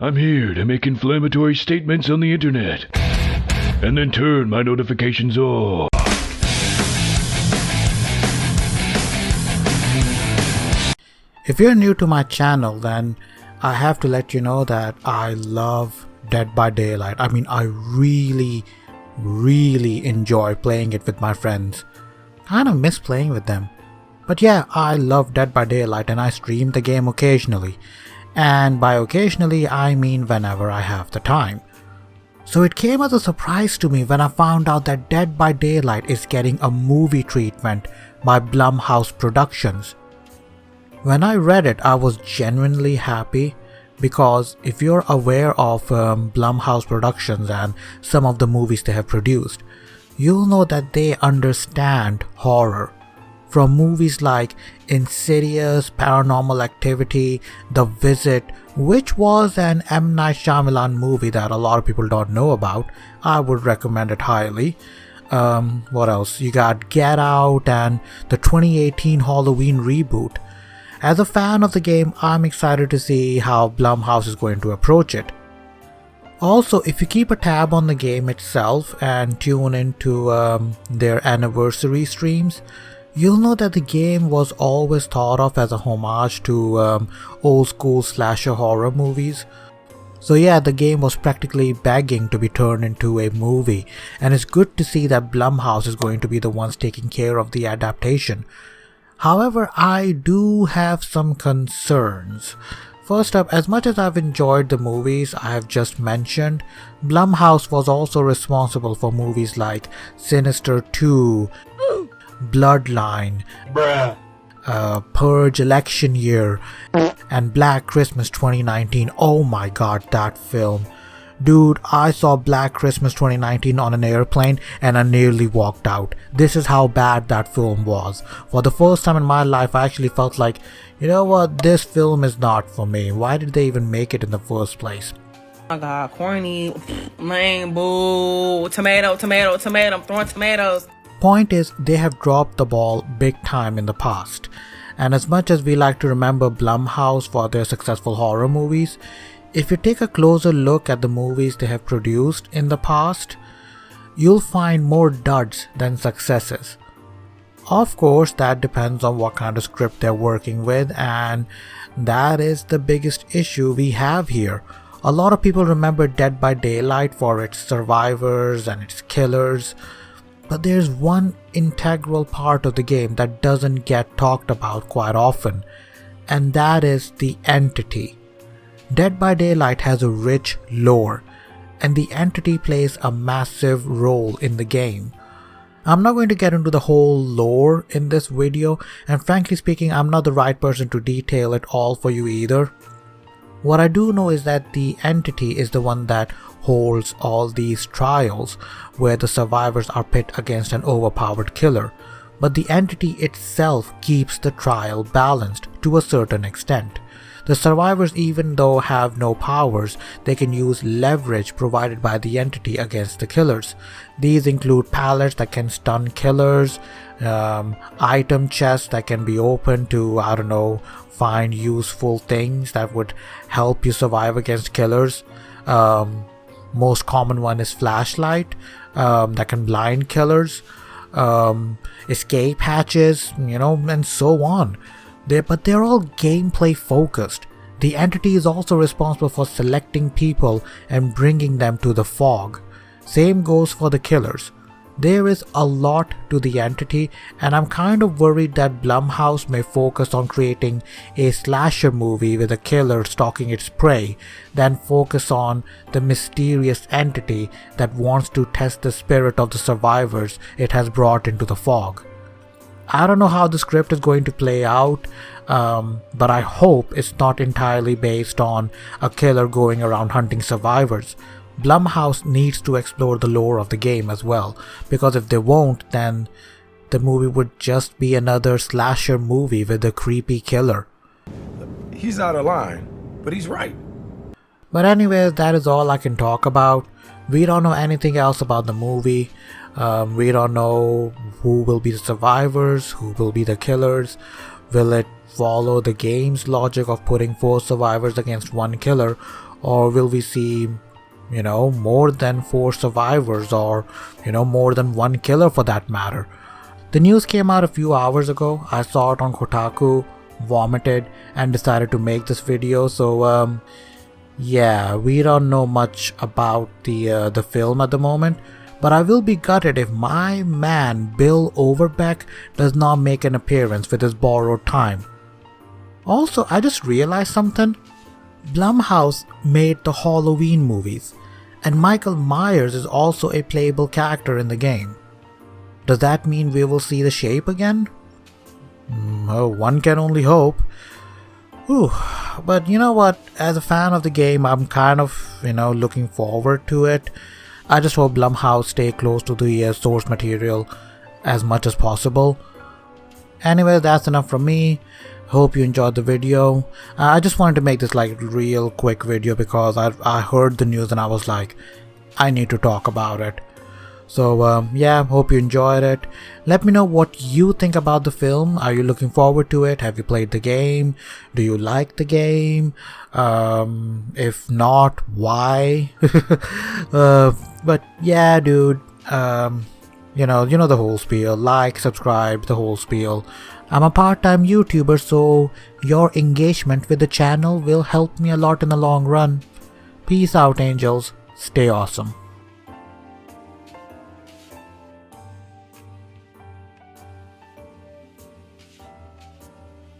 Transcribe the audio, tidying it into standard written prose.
I'm here to make inflammatory statements on the internet, and then turn my notifications off. If you're new to my channel, then I have to let you know that I love Dead by Daylight. I mean, I really enjoy playing it with my friends. Kinda miss playing with them. But yeah, I love Dead by Daylight and I stream the game occasionally. And by occasionally, I mean whenever I have the time. So it came as a surprise to me when I found out that Dead by Daylight is getting a movie treatment by Blumhouse Productions. When I read it, I was genuinely happy because if you're aware of Blumhouse Productions and some of the movies they have produced, you'll know that they understand horror. From movies like Insidious, Paranormal Activity, The Visit, which was an M. Night Shyamalan movie that a lot of people don't know about. I would recommend it highly. What else? You got Get Out and the 2018 Halloween reboot. As a fan of the game, I'm excited to see how Blumhouse is going to approach it. Also, if you keep a tab on the game itself and tune into their anniversary streams, you'll know that the game was always thought of as a homage to old school slasher horror movies. So yeah, the game was practically begging to be turned into a movie, and it's good to see that Blumhouse is going to be the ones taking care of the adaptation. However, I do have some concerns. First up, as much as I've enjoyed the movies I have just mentioned, Blumhouse was also responsible for movies like Sinister 2, Bloodline, Purge Election Year, and Black Christmas 2019. Oh my god, that film. Dude, I saw Black Christmas 2019 on an airplane and I nearly walked out. This is how bad that film was. For the first time in my life, I actually felt like, you know what, this film is not for me. Why did they even make it in the first place? Oh my god, corny, lame, boo, tomato, I'm throwing tomatoes. Point is, they have dropped the ball big time in the past. And as much as we like to remember Blumhouse for their successful horror movies, if you take a closer look at the movies they have produced in the past, you'll find more duds than successes. Of course, that depends on what kind of script they're working with, and that is the biggest issue we have here. A lot of people remember Dead by Daylight for its survivors and its killers, but there's one integral part of the game that doesn't get talked about quite often, and that is the entity. Dead by Daylight has a rich lore, and the entity plays a massive role in the game. I'm not going to get into the whole lore in this video, and frankly speaking, I'm not the right person to detail it all for you either. What I do know is that the entity is the one that holds all these trials where the survivors are pit against an overpowered killer, but the entity itself keeps the trial balanced to a certain extent. The survivors, even though have no powers, they can use leverage provided by the entity against the killers. These include pallets that can stun killers, item chests that can be opened to, I don't know, find useful things that would help you survive against killers. Most common one is flashlight that can blind killers, escape hatches, and so on. But they're all gameplay focused. The entity is also responsible for selecting people and bringing them to the fog. Same goes for the killers. There is a lot to the entity, and I'm kind of worried that Blumhouse may focus on creating a slasher movie with a killer stalking its prey, than focus on the mysterious entity that wants to test the spirit of the survivors it has brought into the fog. I don't know how the script is going to play out, but I hope it's not entirely based on a killer going around hunting survivors. Blumhouse needs to explore the lore of the game as well, because if they won't, then the movie would just be another slasher movie with a creepy killer. He's out of line, but he's right. But anyways, that is all I can talk about. We don't know anything else about the movie. We don't know who will be the survivors, who will be the killers. Will it follow the game's logic of putting 4 survivors against 1 killer, Or will we see, more than 4 survivors, or, more than 1 killer for that matter? The news came out a few hours ago. I saw it on Kotaku, vomited, and decided to make this video. So, yeah, we don't know much about the film at the moment. But I will be gutted if my man Bill Overbeck does not make an appearance with his borrowed time. Also, I just realized something. Blumhouse made the Halloween movies, and Michael Myers is also a playable character in the game. Does that mean we will see the Shape again? Oh, one can only hope. Whew. But you know what, as a fan of the game, I'm kind of, looking forward to it. I just hope Blumhouse stay close to the source material as much as possible. Anyway, that's enough from me. Hope you enjoyed the video. I just wanted to make this like real quick video because I heard the news and I was like, I need to talk about it. So yeah, hope you enjoyed it. Let me know what you think about the film. Are you looking forward to it? Have you played the game? Do you like the game? If not, why? But yeah, dude, you know the whole spiel. Like, subscribe, the whole spiel. I'm a part-time YouTuber, so your engagement with the channel will help me a lot in the long run. Peace out, angels. Stay awesome.